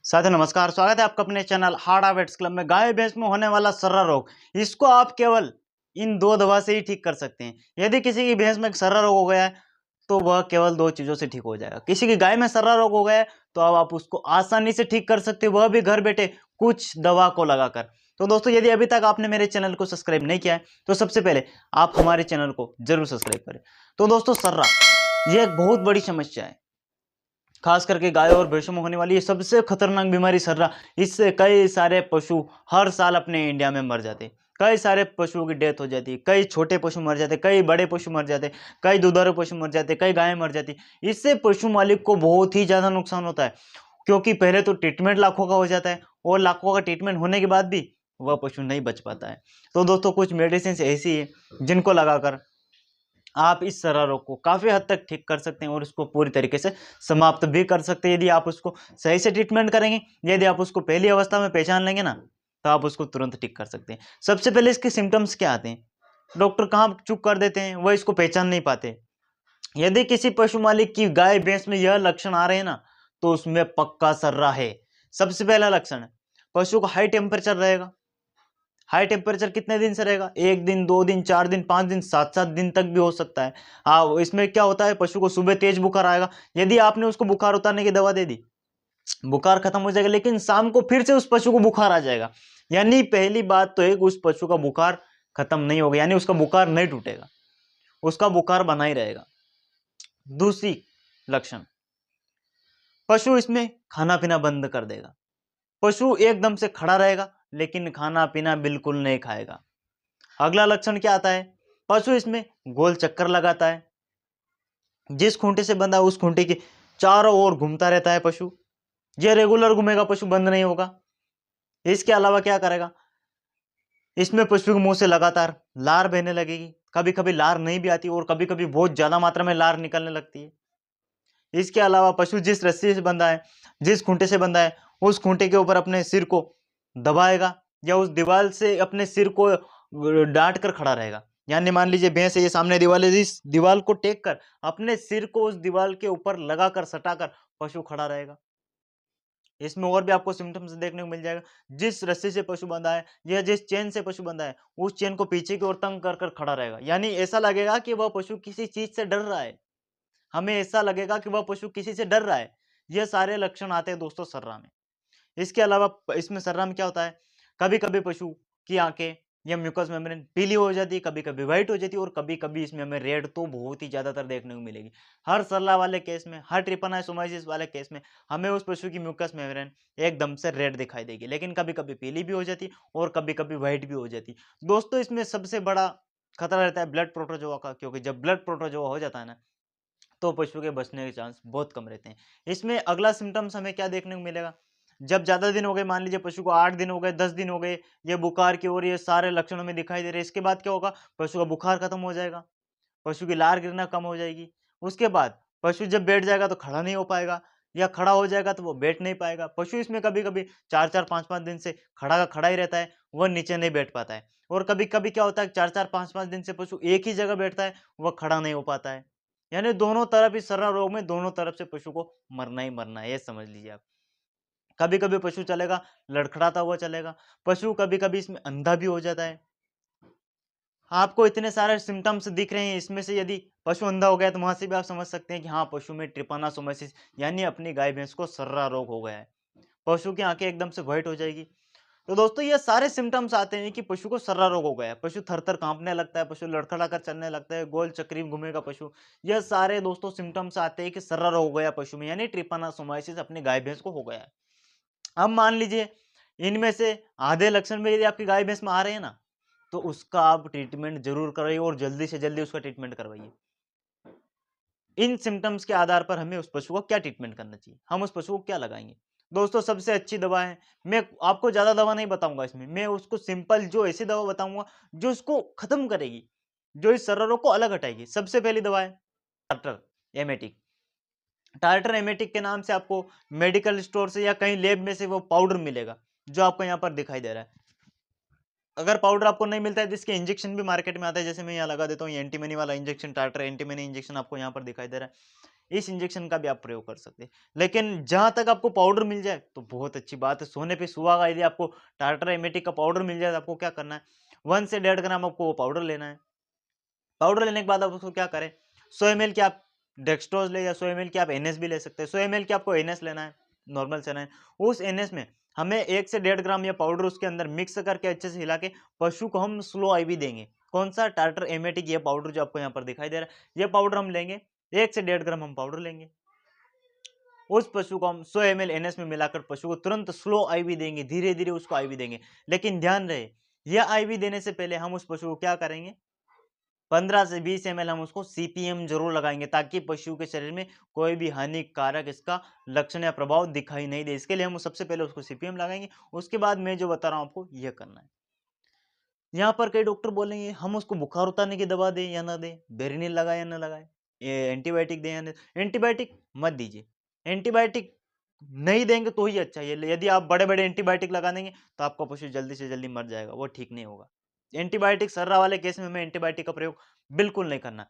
साथियों नमस्कार, स्वागत है आपका अपने चैनल हार्ड हैबिट्स क्लब में। गाय भैंस में होने वाला सर्रा रोग, इसको आप केवल इन दो दवा से ही ठीक कर सकते हैं। यदि किसी की भैंस में सर्रा रोग हो गया है तो वह केवल दो चीजों से ठीक हो जाएगा। किसी की गाय में सर्रा रोग हो गया है तो अब आप उसको आसानी से ठीक कर सकते हैं, वह भी घर बैठे कुछ दवा को लगाकर। तो दोस्तों, यदि अभी तक आपने मेरे चैनल को सब्सक्राइब नहीं किया है तो सबसे पहले आप हमारे चैनल को जरूर सब्सक्राइब करें। तो दोस्तों, सर्रा यह एक बहुत बड़ी समस्या है, खास करके गाय और भैंसों में होने वाली ये सबसे खतरनाक बीमारी सर्रा। इससे कई सारे पशु हर साल अपने इंडिया में मर जाते, कई सारे पशुओं की डेथ हो जाती, कई छोटे पशु मर जाते, कई बड़े पशु मर जाते, कई दुधारू पशु मर जाते, कई गायें मर जाती। इससे पशु मालिक को बहुत ही ज्यादा नुकसान होता है, क्योंकि पहले तो ट्रीटमेंट लाखों का हो जाता है और लाखों का ट्रीटमेंट होने के बाद भी वह पशु नहीं बच पाता है। तो दोस्तों, कुछ मेडिसिन ऐसी है जिनको लगाकर आप इस सर्रा रोग को काफी हद तक ठीक कर सकते हैं और उसको पूरी तरीके से समाप्त भी कर सकते हैं, यदि आप उसको सही से ट्रीटमेंट करेंगे। यदि आप उसको पहली अवस्था में पहचान लेंगे ना, तो आप उसको तुरंत ठीक कर सकते हैं। सबसे पहले इसके सिम्टम्स क्या आते हैं, डॉक्टर कहाँ चुप कर देते हैं, वह इसको पहचान नहीं पाते। यदि किसी पशु मालिक की गाय भैंस में यह लक्षण आ रहे हैं ना, तो उसमें पक्का सर्रा है। सबसे पहला लक्षण, पशु का हाई टेम्परेचर रहेगा। हाई टेम्परेचर कितने दिन से रहेगा? एक दिन, 2 दिन, 4 दिन, 5 दिन, 7-7 दिन तक भी हो सकता है। हाँ, इसमें क्या होता है, पशु को सुबह तेज बुखार आएगा। यदि आपने उसको बुखार उतारने की दवा दे दी, बुखार खत्म हो जाएगा, लेकिन शाम को फिर से उस पशु को बुखार आ जाएगा। यानी पहली बात तो है कि उस पशु का बुखार खत्म नहीं होगा, यानी उसका बुखार नहीं टूटेगा, उसका बुखार बना ही रहेगा। दूसरी लक्षण, पशु इसमें खाना पीना बंद कर देगा। पशु एकदम से खड़ा रहेगा लेकिन खाना पीना बिल्कुल नहीं खाएगा। अगला लक्षण क्या आता है, पशु इसमें गोल चक्कर लगाता है। जिस खूंटे से बंधा उस खूंटे के चारों ओर घूमता रहता है पशु। यह रेगुलर घूमेगा, पशु बंद नहीं होगा। इसके अलावा क्या करेगा, इसमें पशु के मुंह से लगातार लार बहने लगेगी। कभी कभी लार नहीं भी आती और कभी कभी बहुत ज्यादा मात्रा में लार निकलने लगती है। इसके अलावा पशु जिस रस्सी से बंधा है, जिस खूंटे से बंधा है, उस खूंटे के ऊपर अपने सिर को दबाएगा या उस दीवार से अपने सिर को डांट कर खड़ा रहेगा। यानी मान लीजिए भैंस है, ये सामने दीवार है, इस दीवार को टेक कर अपने सिर को उस दीवार के ऊपर लगाकर सटाकर पशु खड़ा रहेगा। इसमें और भी आपको सिम्टम्स देखने को मिल जाएगा। जिस रस्सी से पशु बंधा है या जिस चेन से पशु बंधा है, उस चेन को पीछे की ओर तंग कर कर खड़ा रहेगा। यानी ऐसा लगेगा कि वह पशु किसी चीज से डर रहा है, हमें ऐसा लगेगा कि वह पशु किसी से डर रहा है। ये सारे लक्षण आते हैं दोस्तों सर्रा में। इसके अलावा इसमें सर्रा में क्या होता है, कभी कभी पशु की आंखें या म्यूकस मेम्ब्रेन पीली हो जाती है, कभी कभी व्हाइट हो जाती है और कभी कभी इसमें हमें रेड तो बहुत ही ज्यादातर देखने को मिलेगी। हर सर्रा वाले केस में, हर ट्रिपनासोमाइसिस वाले केस में हमें उस पशु की म्यूकस मेम्ब्रेन एकदम से रेड दिखाई देगी, लेकिन कभी कभी पीली भी हो जाती और कभी कभी व्हाइट भी हो जाती। दोस्तों, इसमें सबसे बड़ा खतरा रहता है ब्लड प्रोटोजोआ का, क्योंकि जब ब्लड प्रोटोजोआ हो जाता है ना, तो पशु के बचने के चांस बहुत कम रहते हैं। इसमें अगला सिम्टम्स हमें क्या देखने को मिलेगा, जब ज्यादा दिन हो गए, मान लीजिए पशु को 8 दिन हो गए, 10 दिन हो गए, ये बुखार की और ये सारे लक्षणों में दिखाई दे रहे हैं, इसके बाद क्या होगा, पशु का बुखार खत्म हो जाएगा, पशु की लार गिरना कम हो जाएगी। उसके बाद पशु जब बैठ जाएगा तो खड़ा नहीं हो पाएगा, या खड़ा हो जाएगा तो वो बैठ नहीं पाएगा। पशु इसमें कभी कभी 4-4, 5-5 दिन से खड़ा का खड़ा ही रहता है, वह नीचे नहीं बैठ पाता है। और कभी कभी क्या होता है, 4-4, 5-5 दिन से पशु एक ही जगह बैठता है, वह खड़ा नहीं हो पाता है। यानी दोनों तरफ इस सर्रा रोग में दोनों तरफ से पशु को मरना ही मरना है, ये समझ लीजिए आप। कभी कभी पशु चलेगा, लड़खड़ाता हुआ चलेगा। पशु कभी कभी इसमें अंधा भी हो जाता है। आपको इतने सारे सिम्टम्स दिख रहे हैं, इसमें से यदि पशु अंधा हो गया तो वहां से भी आप समझ सकते हैं कि हाँ, पशु में ट्रिपानासोमाइसिस यानी अपनी गाय भैंस को सर्रा रोग हो गया है। पशु की आंखें एकदम से व्हाइट हो जाएगी। तो दोस्तों, ये सारे सिम्टम्स आते हैं कि पशु को सर्रा रोग हो गया है। पशु थर-थर काँपने लगता है, पशु लड़खड़ा कर चलने लगता है, गोल चक्री में घूमेगा पशु। यह सारे दोस्तों सिम्टम्स आते हैं कि सर्रा रोग हो गया पशु में, यानी ट्रिपानासोमाइसिस अपनी गाय भैंस को हो गया है। अब मान लीजिए इनमें से आधे लक्षण में यदि आपकी गाय भैंस में आ रहे हैं ना, तो उसका आप ट्रीटमेंट जरूर कराइए और जल्दी से जल्दी उसका ट्रीटमेंट करवाइए। इन सिम्टम्स के आधार पर हमें उस पशु को क्या ट्रीटमेंट करना चाहिए, हम उस पशु को क्या लगाएंगे। दोस्तों, सबसे अच्छी दवा है, मैं आपको ज्यादा दवा नहीं बताऊंगा इसमें, मैं उसको सिंपल जो ऐसी दवा बताऊंगा जो इसको खत्म करेगी, जो इस सर्रों को अलग हटाएगी। सबसे पहली दवा है टार्टर एमेटिक। टार्टर एमेटिक के नाम से आपको मेडिकल स्टोर से या कहीं लैब में से वो पाउडर मिलेगा, जो आपको यहाँ पर दिखाई दे रहा है। अगर पाउडर आपको नहीं मिलता है तो इसके इंजेक्शन भी मार्केट में आता है, जैसे मैं यहाँ लगा देता हूँ, ये एंटीमनी वाला इंजेक्शन, टार्टर एंटीमनी इंजेक्शन आपको यहाँ पर दिखाई दे रहा है। इस इंजेक्शन का भी आप प्रयोग कर सकते हैं। लेकिन जहां तक आपको पाउडर मिल जाए तो बहुत अच्छी बात है, सोने पे सुहागा। यदि आपको टार्टर एमेटिक का पाउडर मिल जाए तो आपको क्या करना है, 1 से 1.5 ग्राम आपको वो पाउडर लेना है। पाउडर लेने के बाद आप उसको क्या करें, 100 ml की आप डेक्सट्रोज ले या 100 ml की आप एनएस भी ले सकते हैं। 100 ml की आपको एनएस लेना है, नॉर्मल सेनाइन। उस एनएस में हमें 1 से 1.5 ग्राम या पाउडर उसके अंदर मिक्स करके अच्छे से हिला के पशु को हम स्लो आईवी देंगे। कौन सा, टार्टर एमेटिक, ये पाउडर जो आपको यहाँ पर दिखाई दे रहा है, ये पाउडर हम लेंगे। 1 से 1.5 ग्राम हम पाउडर लेंगे, उस पशु को हम 100 ml एनएस में मिलाकर पशु को तुरंत स्लो आईवी देंगे, धीरे धीरे उसको आईवी देंगे। लेकिन ध्यान रहे, यह आईवी देने से पहले हम उस पशु को क्या करेंगे, 15 से 20 ml हम उसको सीपीएम जरूर लगाएंगे, ताकि पशु के शरीर में कोई भी हानिकारक इसका लक्षण या प्रभाव दिखाई नहीं दे। इसके लिए हम सबसे पहले उसको सीपीएम लगाएंगे। उसके बाद मैं जो बता रहा हूं आपको यह करना है। यहाँ पर कई डॉक्टर बोलेंगे हम उसको बुखार उतारने की दवा दें या ना दें, बेरिनिल लगाए या ना लगाए, एंटीबायोटिक दें या ना। एंटीबायोटिक मत दीजिए, एंटीबायोटिक नहीं देंगे तो ही अच्छा है। यदि आप बड़े बड़े एंटीबायोटिक लगा देंगे तो आपका पशु जल्दी से जल्दी मर जाएगा, वो ठीक नहीं होगा। एंटीबायोटिक सर्रा वाले केस में हमें एंटीबायोटिक का प्रयोग बिल्कुल नहीं करना।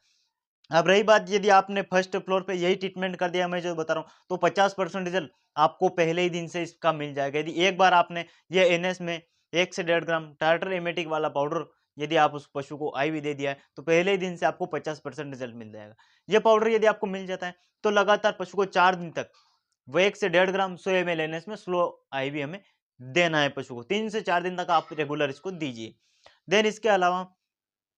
अब रही बात, यदि आपने फर्स्ट फ्लोर पे यही ट्रीटमेंट कर दिया मैं जो बता रहा हूँ, तो 50% रिजल्ट आपको पहले ही दिन से इसका मिल जाएगा। यदि एक बार आपने ये एनएस में 1 से 1.5 ग्राम टार्टर एमेटिक वाला पाउडर यदि आप उस पशु को आईवी दे दिया है, तो पहले ही दिन से आपको 50% रिजल्ट मिल जाएगा। ये पाउडर यदि आपको मिल जाता है तो लगातार पशु को 4 दिन तक वो 1 से 1.5 ग्राम 100 ml एनएस में स्लो आईवी हमें देना है पशु को। 3 से 4 दिन तक आप रेगुलर इसको दीजिए। देन इसके अलावा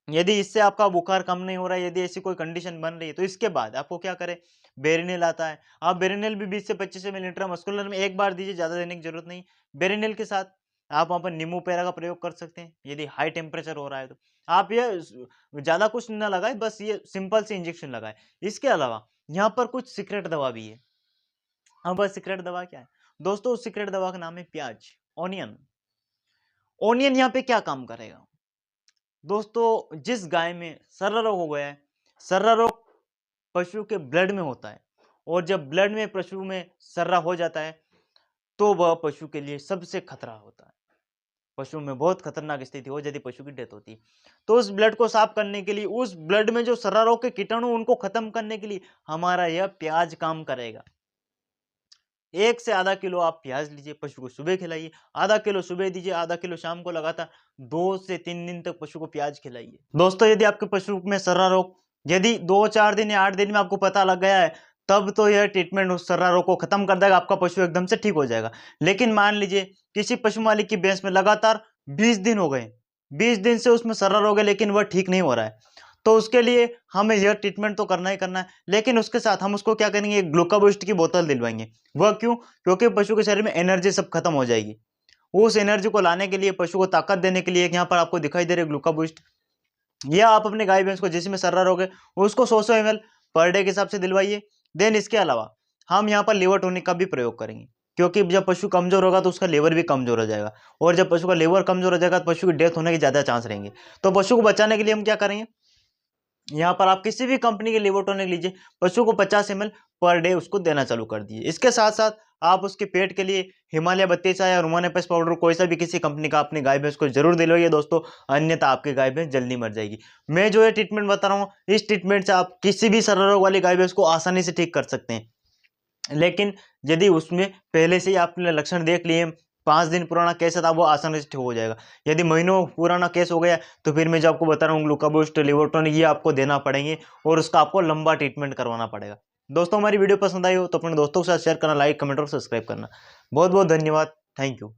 यदि इससे आपका बुखार कम नहीं हो रहा है, यदि ऐसी कोई कंडीशन बन रही है, तो इसके बाद आपको क्या करें, बेरिनिल आता है। आप बेरिनिल भी 20 से 25 ml इंट्रामस्कुलर में एक बार दीजिए, ज़्यादा देने की जरूरत नहीं। बेरिनिल के साथ आप वहाँ पर नींबू पैरा का प्रयोग कर सकते हैं, यदि हाई टेम्परेचर हो रहा है तो। आप ये ज़्यादा कुछ ना लगाए, बस ये सिंपल से इंजेक्शन लगाए। इसके अलावा यहाँ पर कुछ सीक्रेट दवा भी है। अब वह सीक्रेट दवा क्या है दोस्तों, उस सीक्रेट दवा का नाम है प्याज, ऑनियन। ऑनियन यहाँ पे क्या काम करेगा दोस्तों, जिस गाय में सर्रा रोग हो गया है, सर्रा रोग पशु के ब्लड में होता है, और जब ब्लड में पशु में सर्रा हो जाता है तो वह पशु के लिए सबसे खतरा होता है। पशु में बहुत खतरनाक स्थिति हो जाती, पशु की डेथ होती है। तो उस ब्लड को साफ करने के लिए, उस ब्लड में जो सर्रा रोग के कीटाणु उनको खत्म करने के लिए हमारा यह प्याज काम करेगा। 1 से आधा किलो आप प्याज लीजिए, पशु को सुबह खिलाइए। आधा किलो सुबह दीजिए, आधा किलो शाम को, लगातार 2 से 3 दिन तक पशु को प्याज खिलाइए। दोस्तों यदि आपके पशु में सर्रा रोग यदि 2-4 दिन या 8 दिन में आपको पता लग गया है, तब तो यह ट्रीटमेंट उस सर्रा रोग को खत्म कर देगा, आपका पशु एकदम से ठीक हो जाएगा। लेकिन मान लीजिए किसी पशु मालिक की भैंस में लगातार 20 दिन हो गए, 20 दिन से उसमें सर्रा रोग है लेकिन वह ठीक नहीं हो रहा है, तो उसके लिए हमें यह ट्रीटमेंट तो करना ही करना है। लेकिन उसके साथ हम उसको क्या करेंगे, एक ग्लूकोबूस्ट की बोतल दिलवाएंगे। वह क्यों, क्योंकि पशु के शरीर में एनर्जी सब खत्म हो जाएगी। उस एनर्जी को लाने के लिए, पशु को ताकत देने के लिए, एक यहाँ पर आपको दिखाई दे रही है ग्लूकोबूस्ट, यह आप अपने गाय भैंस को जिसमें सर्रा रोग है उसको 100 ml पर डे के हिसाब से दिलवाइए। देन इसके अलावा हम यहाँ पर लिवर टॉनिक का भी प्रयोग करेंगे, क्योंकि जब पशु कमजोर होगा तो उसका लीवर भी कमजोर हो जाएगा, और जब पशु का लीवर कमजोर हो जाएगा तो पशु की डेथ होने के ज्यादा चांस रहेंगे। तो पशु को बचाने के लिए हम क्या करेंगे, यहाँ पर आप किसी भी कंपनी के लिवर टॉनिक लीजिए, पशु को 50 ml पर डे उसको देना चालू कर दीजिए। इसके साथ साथ आप उसके पेट के लिए हिमालय 32 या रोमानेपस पाउडर, कोई सा भी किसी कंपनी का अपनी गाय भैंस को जरूर दिलवाइए दोस्तों, अन्यथा आपकी गाय भैंस जल्दी मर जाएगी। मैं जो है ट्रीटमेंट बता रहा हूँ, इस ट्रीटमेंट से आप किसी भी सर्रा रोग वाली गाय भैंस को आसानी से ठीक कर सकते हैं। लेकिन यदि उसमें पहले से ही आपने लक्षण देख लिए, 5 दिन पुराना केस था, वो आसानी से ठीक हो जाएगा। यदि महीनों पुराना केस हो गया तो फिर मैं जो आपको बता रहा हूँ ग्लूकोबूस्ट, लिवर टॉनिक, ये आपको देना पड़ेंगे, और उसका आपको लंबा ट्रीटमेंट करवाना पड़ेगा। दोस्तों हमारी वीडियो पसंद आई हो तो अपने दोस्तों के साथ शेयर करना, लाइक, कमेंट और सब्सक्राइब करना। बहुत बहुत धन्यवाद, थैंक यू।